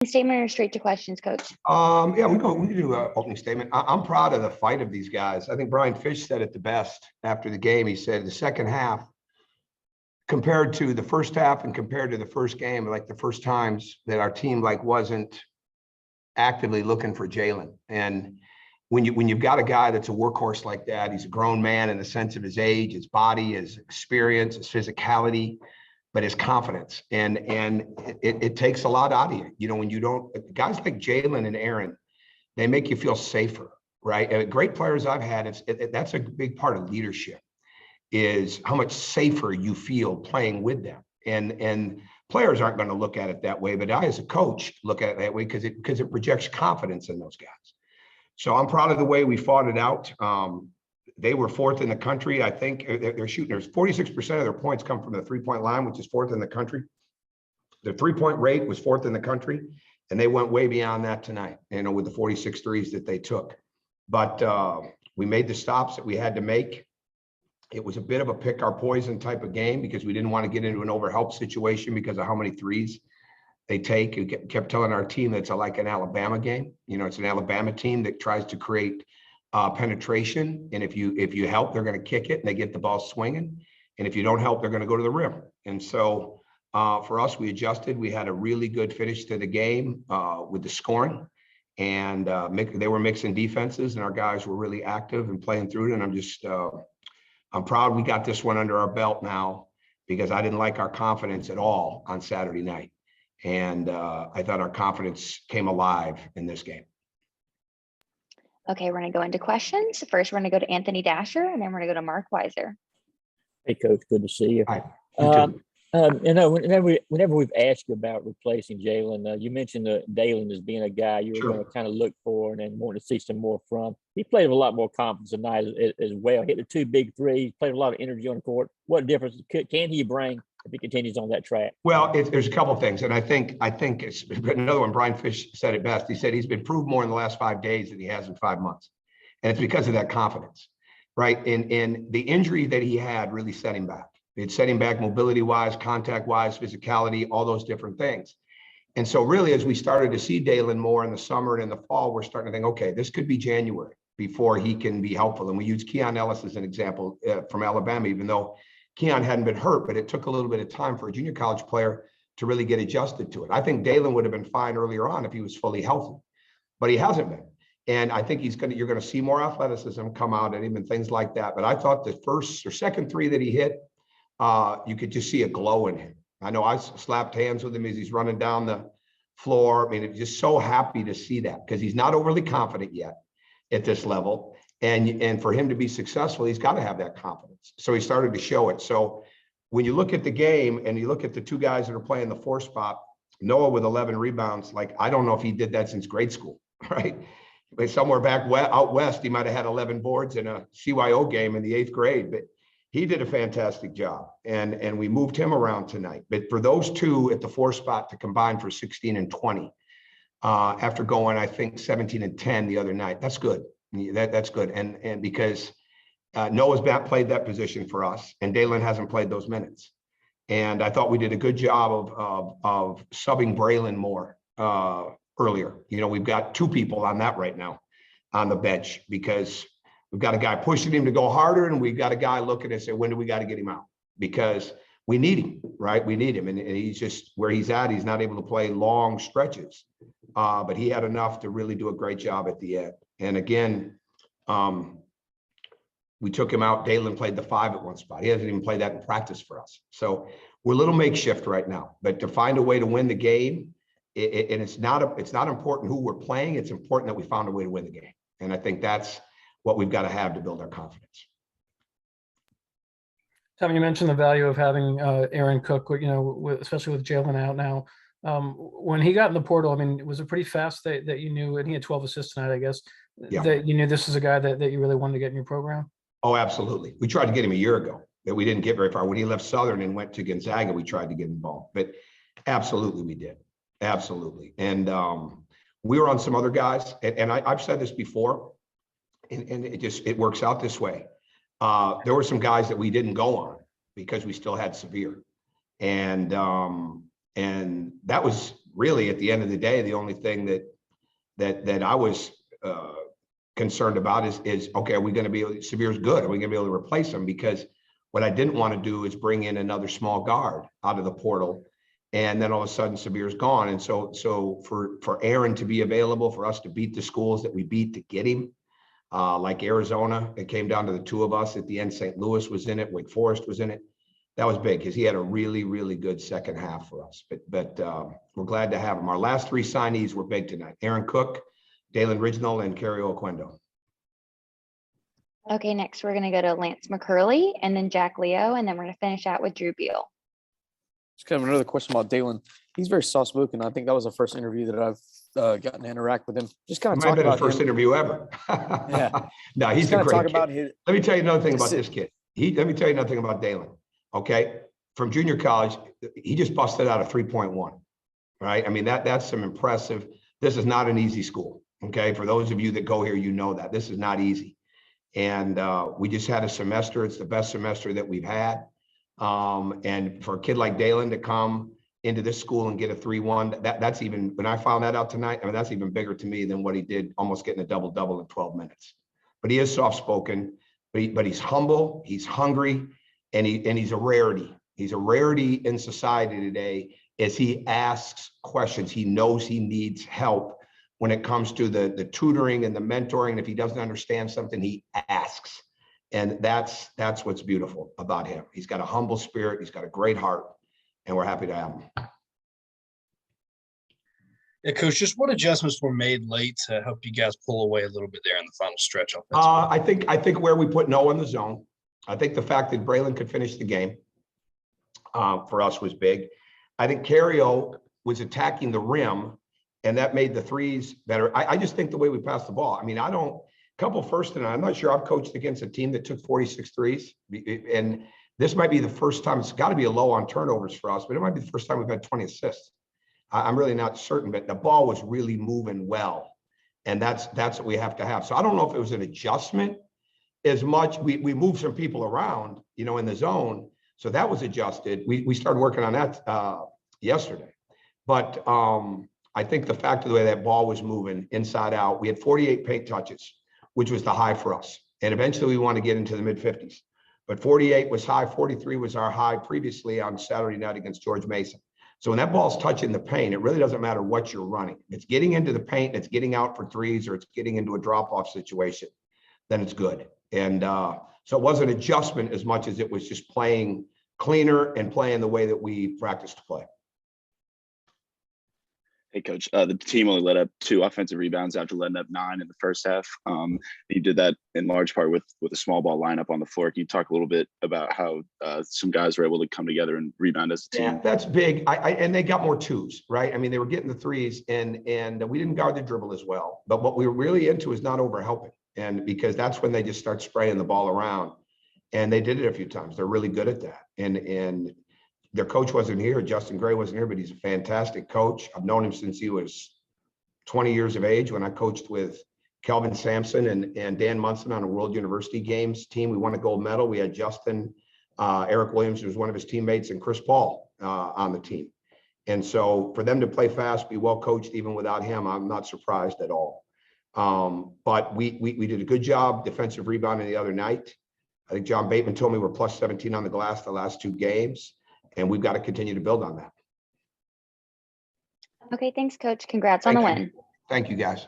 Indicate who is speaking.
Speaker 1: Statement or straight to questions, Coach?
Speaker 2: Yeah, we can do an opening statement. I'm proud of the fight of these guys. I think Brian Fish said it the best after the game. He said the second half compared to the first half and compared to the first game, like the first times that our team wasn't actively looking for Jalen. And when you've got a guy that's a workhorse like that, he's a grown man in the sense of his age, his body, his experience, his physicality, but his confidence. And it takes a lot out of you. You know, when you don't, guys like Jalen and Aaron, they make you feel safer, right? And great players I've had, that's a big part of leadership, is how much safer you feel playing with them. And players aren't going to look at it that way, but I, as a coach, look at it that way because it projects confidence in those guys. So I'm proud of the way we fought it out. They were fourth in the country. I think they're shooting. There's 46% of their points come from the 3-point line, which is fourth in the country. Their 3-point rate was fourth in the country, and they went way beyond that tonight, you know, with the 46 threes that they took. But we made the stops that we had to make. It was a bit of a pick our poison type of game because we didn't want to get into an overhelp situation because of how many threes they take. We kept telling our team that it's like an Alabama game. You know, it's an Alabama team that tries to create penetration. And if you help, they're going to kick it and they get the ball swinging. And if you don't help, they're going to go to the rim. And so for us, we adjusted. We had a really good finish to the game with the scoring. And they were mixing defenses and our guys were really active and playing through it. And I'm proud we got this one under our belt now because I didn't like our confidence at all on Saturday night. And I thought our confidence came alive in this game.
Speaker 1: Okay, we're going to go into questions. First, we're going to go to Anthony Dasher, and then we're going to go to Mark Weiser.
Speaker 3: Hey, Coach, good to see you.
Speaker 2: Hi. You
Speaker 3: You know, whenever we've asked you about replacing Jalen, you mentioned Dalen as being a guy you were going to kind of look for and then want to see some more from. He played with a lot more confidence tonight as well. Hit the 2 big threes, played a lot of energy on the court. What difference can he bring if he continues on that track?
Speaker 2: Well, there's a couple of things, and I think it's another one. Brian Fish said it best. He said he's been proved more in the last 5 days than he has in 5 months, and it's because of that confidence, right? And the injury that he had really set him back. It set him back mobility-wise, contact-wise, physicality, all those different things. And so really, as we started to see Dalen more in the summer and in the fall, we're starting to think, okay, this could be January before he can be helpful. And we use Keon Ellis as an example from Alabama, even though Keon hadn't been hurt, but it took a little bit of time for a junior college player to really get adjusted to it. I think Dalen would have been fine earlier on if he was fully healthy, but he hasn't been. And I think you're going to see more athleticism come out at him and things like that. But I thought the first or second 3 that he hit, you could just see a glow in him. I know I slapped hands with him as he's running down the floor. I mean, it's just so happy to see that because he's not overly confident yet at this level. And for him to be successful, he's got to have that confidence. So he started to show it. So when you look at the game and you look at the 2 guys that are playing the 4 spot, Noah with 11 rebounds, like, I don't know if he did that since grade school, right? But somewhere back out west, he might have had 11 boards in a CYO game in the 8th grade, but he did a fantastic job, and we moved him around tonight. But for those 2 at the 4 spot to combine for 16 and 20, after going, I think 17 and 10 the other night, that's good. That's good, and because Noah's not played that position for us, and Dalen hasn't played those minutes, and I thought we did a good job of subbing Braylon more earlier. You know, we've got 2 people on that right now on the bench because we've got a guy pushing him to go harder, and we've got a guy looking and say, when do we got to get him out? Because we need him, right? We need him. And he's just where he's at. He's not able to play long stretches, but he had enough to really do a great job at the end. And again, we took him out. Dalen played the 5 at one spot. He hasn't even played that in practice for us. So we're a little makeshift right now, but to find a way to win the game, and it's not important who we're playing. It's important that we found a way to win the game. And I think that's what we've got to have to build our confidence.
Speaker 4: Tom, you mentioned the value of having Aaron Cook, you know, especially with Jalen out now. When he got in the portal, I mean, was it pretty fast that you knew, and he had 12 assists tonight, I guess, that you knew this is a guy that you really wanted to get in your program?
Speaker 2: Oh, absolutely. We tried to get him a year ago, but we didn't get very far. When he left Southern and went to Gonzaga, we tried to get involved, but absolutely we did. Absolutely. And we were on some other guys, and I've said this before, and it works out this way. There were some guys that we didn't go on because we still had severe, and that was really, at the end of the day, the only thing that I was concerned about is okay, are we going to be able, Samir's good? Are we going to be able to replace him? Because what I didn't want to do is bring in another small guard out of the portal, and then all of a sudden Samir's gone. And so for Aaron to be available, for us to beat the schools that we beat to get him, like Arizona, it came down to the two of us at the end. St. Louis was in it, Wake Forest was in it. That was big because he had a really, really good second half for us. But we're glad to have him. Our last three signees were big tonight: Aaron Cook, Dalen Ridgenell, and Kerry Oquendo.
Speaker 1: Okay, next we're gonna go to Lance McCurley and then Jack Leo, and then we're gonna finish out with Drew Beal.
Speaker 5: Just kind of another question about Dalen. He's very soft spoken. I think that was the first interview that I've gotten to interact with him. Just kind of
Speaker 2: Might have
Speaker 5: talk
Speaker 2: been his
Speaker 5: about
Speaker 2: first
Speaker 5: him.
Speaker 2: interview ever.
Speaker 5: Yeah.
Speaker 2: No, he's
Speaker 5: Just
Speaker 2: a
Speaker 5: kind of
Speaker 2: great
Speaker 5: talk
Speaker 2: kid.
Speaker 5: about his.
Speaker 2: Let me tell you another thing about
Speaker 5: Sit-
Speaker 2: this kid. Let me tell you another thing about Dalen. Okay, from junior college, he just busted out a 3.1. Right? I mean, that's some impressive. This is not an easy school. Okay, for those of you that go here, you know that this is not easy. And we just had a semester. It's the best semester that we've had. And for a kid like Dalen to come into this school and get a 3.1, that's even, when I found that out tonight, I mean, that's even bigger to me than what he did, almost getting a double-double in 12 minutes. But he is soft-spoken, but he's humble, he's hungry, and he's a rarity. He's a rarity in society today as he asks questions. He knows he needs help when it comes to the tutoring and the mentoring. If he doesn't understand something, he asks. And that's what's beautiful about him. He's got a humble spirit. He's got a great heart, and we're happy to have him.
Speaker 6: Yeah, Coach, just what adjustments were made late to help you guys pull away a little bit there in the final stretch offensively?
Speaker 2: I think where we put Noah in the zone. I think the fact that Braylon could finish the game for us was big. I think Carrio was attacking the rim, and that made the threes better. I just think the way we passed the ball. I mean, couple first, and I'm not sure I've coached against a team that took 46 threes. And this might be the first time. It's got to be a low on turnovers for us, but it might be the first time we've had 20 assists. I'm really not certain, but the ball was really moving well. And that's what we have to have. So I don't know if it was an adjustment as much. We moved some people around, in the zone. So that was adjusted. We started working on that yesterday. But I think the fact of the way that ball was moving inside out, we had 48 paint touches, which was the high for us. And eventually we want to get into the mid 50s. But 48 was high, 43 was our high previously on Saturday night against George Mason. So when that ball's touching the paint, it really doesn't matter what you're running. If it's getting into the paint, it's getting out for threes, or it's getting into a drop-off situation, then it's good. And so it wasn't an adjustment as much as it was just playing cleaner and playing the way that we practiced to play.
Speaker 7: Hey, Coach, the team only let up 2 offensive rebounds after letting up 9 in the first half. You did that in large part with a small ball lineup on the floor. Can you talk a little bit about how some guys were able to come together and rebound as a team?
Speaker 2: Yeah, that's big. And they got more 2s, right? I mean, they were getting the 3s, and we didn't guard the dribble as well. But what we were really into is not overhelping, and because that's when they just start spraying the ball around. And they did it a few times. They're really good at that. And their coach wasn't here. Justin Gray wasn't here, but he's a fantastic coach. I've known him since he was 20 years of age when I coached with Kelvin Sampson and Dan Munson on a World University Games team. We won a gold medal. We had Justin, Eric Williams, who was one of his teammates, and Chris Paul on the team. And so for them to play fast, be well coached, even without him, I'm not surprised at all. But we did a good job defensive rebounding the other night. I think John Bateman told me we're plus 17 on the glass the last 2 games. And we've got to continue to build on that.
Speaker 1: Okay, thanks, Coach. Congrats on the win.
Speaker 2: Thank you, guys.